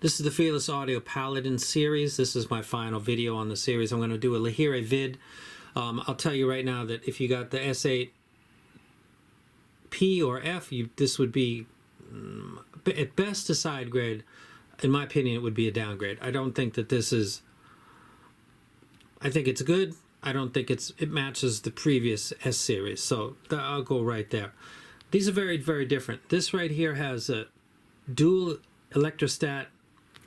This is the Fearless Audio Paladin series. This is my final video on the series. I'm going to do a Lahire vid. I'll tell you right now that if you got the S8 P or F, this would be at best a side grade. In my opinion, it would be a downgrade. I don't think that this is... I think it's good. I don't think it matches the previous S series. So I'll go right there. These are very, very different. This right here has a dual electrostat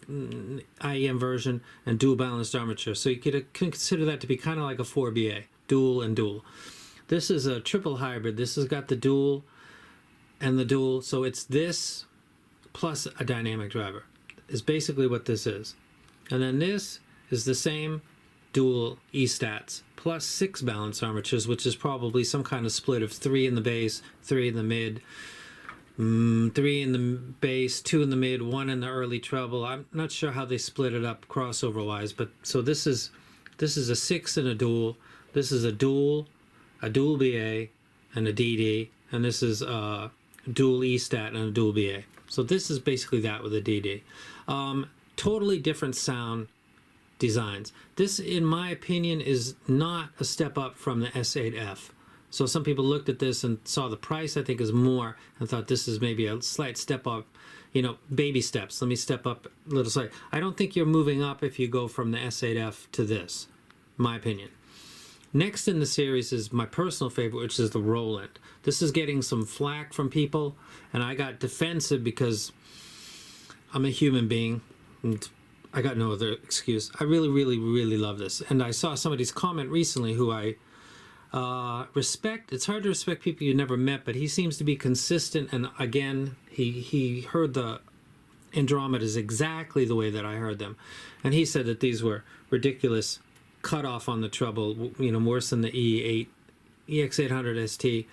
IEM version and dual balanced armature. So you could consider that to be kind of like a 4BA, dual and dual. This is a triple hybrid. This has got the dual and the dual. So it's this plus a dynamic driver is basically what this is. And then this is the same dual E-stats plus 6 balanced armatures, which is probably some kind of split of 3 in the bass, 3 in the mid, 3 in the bass, 2 in the mid, 1 in the early treble. I'm not sure how they split it up crossover wise, but so this is a 6 and a dual. This is a dual BA and a DD, and this is a dual E-stat and a dual BA. So this is basically that with a DD. Totally different sound designs. This, in my opinion, is not a step up from the S8F. So some people looked at this and saw the price, I think, is more, and thought this is maybe a slight step up, you know, baby steps. Let me step up a little slight. I don't think you're moving up if you go from the S8F to this, my opinion. Next in the series is my personal favorite, which is the Roland. This is getting some flack from people, and I got defensive because I'm a human being, and I got no other excuse. I really, really, really love this. And I saw somebody's comment recently who I respect. It's hard to respect people you never met, but he seems to be consistent. And again, he heard the Andromedas exactly the way that I heard them. And he said that these were ridiculous cutoff on the treble, you know, worse than the EX800 ST,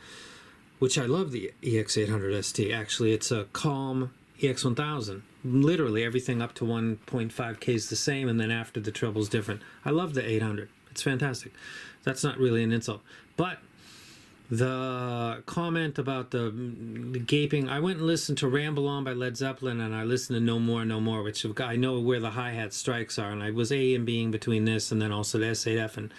which I love the EX800 ST. Actually, it's a calm EX1000. Literally everything up to 1.5K is the same, and then after the treble is different. I love the 800. It's fantastic. That's not really an insult. But the comment about the gaping, I went and listened to Ramble On by Led Zeppelin, and I listened to No More, No More, which I know where the hi-hat strikes are, and I was A and Bing between this and then also the S8F, and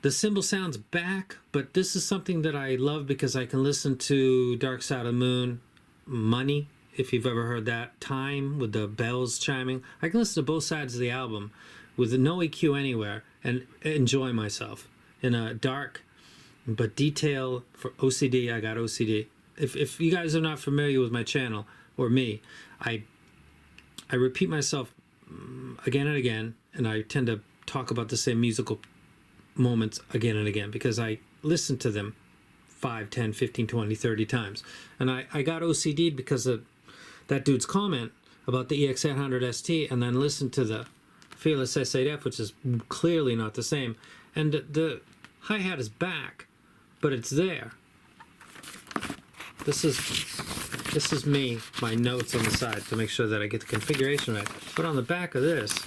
the cymbal sounds back, but this is something that I love because I can listen to Dark Side of the Moon, Money, if you've ever heard that, Time with the bells chiming. I can listen to both sides of the album with no EQ anywhere and enjoy myself in a dark but detail. For OCD, I got OCD. If you guys are not familiar with my channel or me, I repeat myself again and again, and I tend to talk about the same musical moments again and again because I listen to them 5, 10, 15, 20, 30 times. And I got OCD'd because of that dude's comment about the EX800 ST, and then listen to the Fearless S8F, which is clearly not the same. And the hi-hat is back, but it's there. This is me, my notes on the side to make sure that I get the configuration right. But on the back of this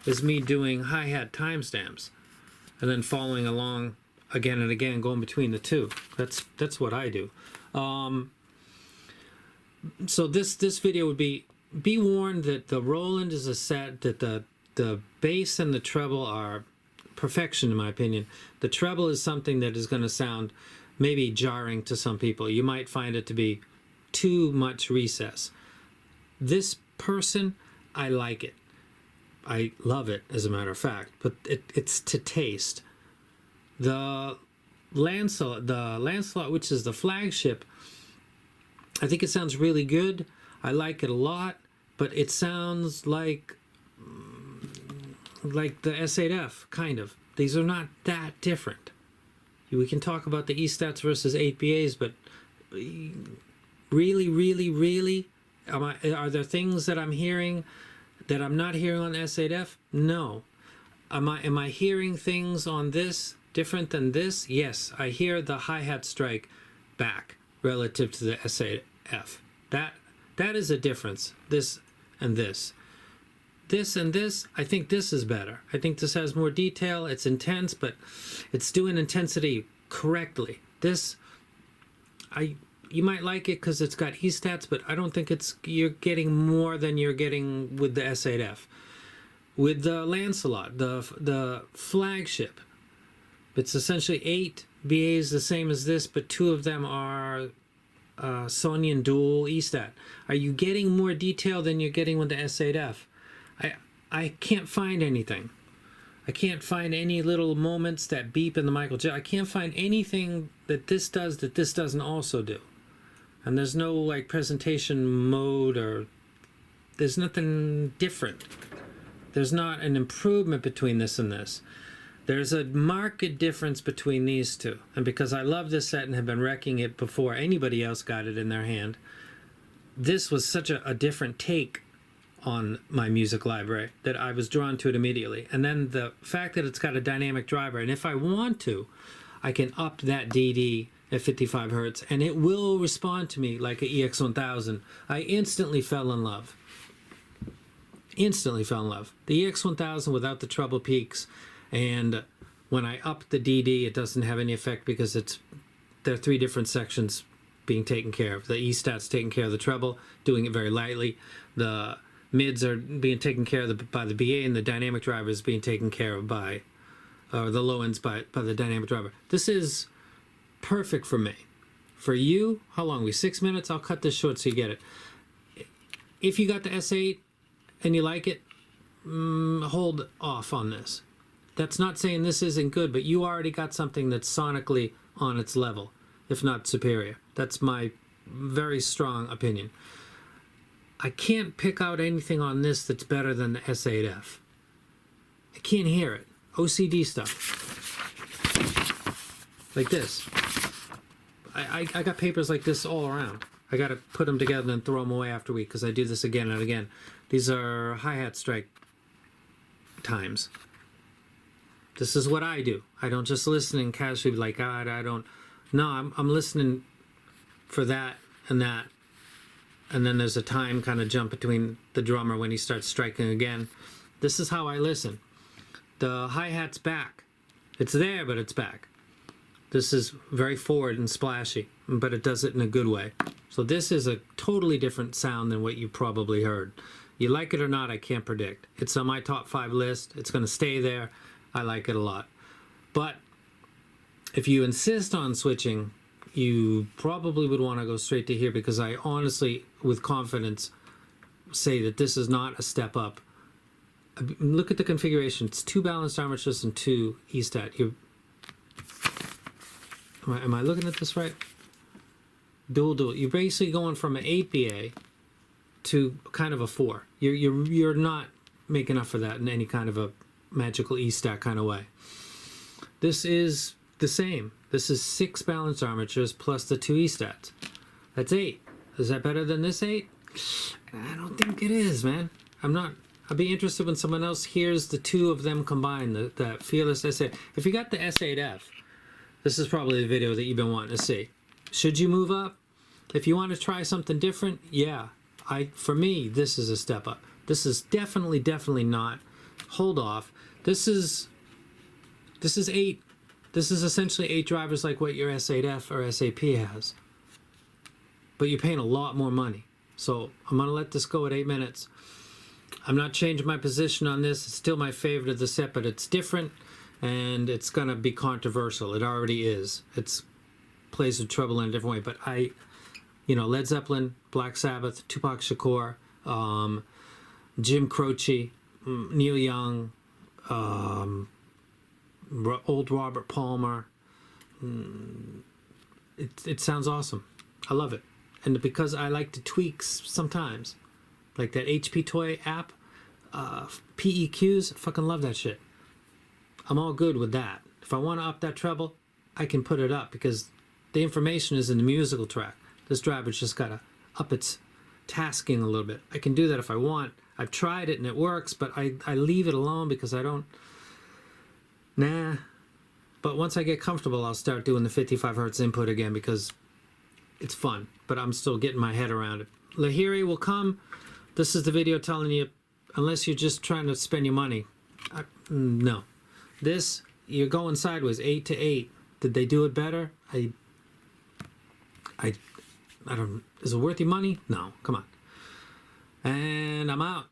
is me doing hi-hat timestamps and then following along again and again, going between the two. That's what I do. So this video would be warned that the Roland is a set that the bass and the treble are perfection in my opinion. The treble is something that is going to sound maybe jarring to some people. You might find it to be too much recess. This person, I like it. I love it, as a matter of fact, but it's to taste. The Lancelot, which is the flagship, I think it sounds really good. I like it a lot, but it sounds like the S8F, kind of. These are not that different. We can talk about the E-stats versus 8BAs, but really, really, really, are there things that I'm hearing that I'm not hearing on the S8F? No. Am I hearing things on this different than this? Yes, I hear the hi-hat strike back relative to the S8F. That is a difference. This and this. This and this, I think this is better. I think this has more detail. It's intense, but it's doing intensity correctly. This, I you might like it because it's got E stats, but I don't think you're getting more than you're getting with the S8F. With the Lancelot, the flagship, it's essentially 8 BAs, the same as this, but 2 of them are Sonian dual E-stat. Are you getting more detail than you're getting with the S8F? I can't find anything. I can't find any little moments that beep in the Michael J. I can't find anything that this does that this doesn't also do. And there's no like presentation mode, or there's nothing different. There's not an improvement between this and this. There's a marked difference between these two. And because I love this set and have been wrecking it before anybody else got it in their hand, this was such a different take on my music library that I was drawn to it immediately. And then the fact that it's got a dynamic driver, and if I want to, I can up that DD at 55 hertz and it will respond to me like an EX1000. I instantly fell in love. Instantly fell in love. The EX1000 without the treble peaks, and when I up the DD, it doesn't have any effect because there are 3 different sections being taken care of. The E-stat's taking care of the treble, doing it very lightly. The mids are being taken care of by the BA, and the dynamic driver is being taken care of by, or the low ends by the dynamic driver. This is perfect for me. For you, how long are we? 6 minutes? I'll cut this short so you get it. If you got the S8 and you like it, hold off on this. That's not saying this isn't good, but you already got something that's sonically on its level, if not superior. That's my very strong opinion. I can't pick out anything on this that's better than the S8F. I can't hear it. OCD stuff. Like this. I got papers like this all around. I got to put them together and throw them away after a week because I do this again and again. These are hi-hat strike times. This is what I do. I don't just listen and casually be like, God, I don't. No, I'm listening for that. And then there's a time kind of jump between the drummer when he starts striking again. This is how I listen. The hi-hat's back. It's there, but it's back. This is very forward and splashy, but it does it in a good way. So this is a totally different sound than what you probably heard. You like it or not, I can't predict. It's on my top 5 list. It's going to stay there. I like it a lot. But if you insist on switching, you probably would want to go straight to here, because I honestly, with confidence, say that this is not a step up. Look at the configuration. It's 2 balanced armatures and 2 E-stat. Am I looking at this right? Dual. You're basically going from an 8 BA to kind of a 4. You're not making up for that in any kind of a magical E-stat kind of way. This is the same. This is 6 balanced armatures plus the 2 E-stats. That's 8. Is that better than this 8? I don't think it is, man. I'd be interested when someone else hears the 2 of them combined, the Fearless S8. If you got the S8F, this is probably the video that you've been wanting to see. Should you move up? If you want to try something different, yeah. For me, this is a step up. This is definitely not. Hold off. This is 8. This is essentially 8 drivers like what your S8F or SAP has. But you're paying a lot more money. So I'm going to let this go at 8 minutes. I'm not changing my position on this. It's still my favorite of the set, but it's different. And it's going to be controversial. It already is. It's plays with treble in a different way. But Led Zeppelin, Black Sabbath, Tupac Shakur, Jim Croce, Neil Young, old Robert Palmer. It sounds awesome. I love it. And because I like to tweak sometimes, like that HP Toy app, PEQs, fucking love that shit. I'm all good with that. If I want to up that treble, I can put it up because the information is in the musical track. This driver's just got to up its tasking a little bit. I can do that if I want. I've tried it and it works, but I leave it alone because I don't... Nah. But once I get comfortable, I'll start doing the 55 hertz input again because it's fun. But I'm still getting my head around it. Lahiri will come. This is the video telling you, unless you're just trying to spend your money. No. This, you're going sideways, 8 to 8. Did they do it better? Is it worth your money? No, come on. And I'm out.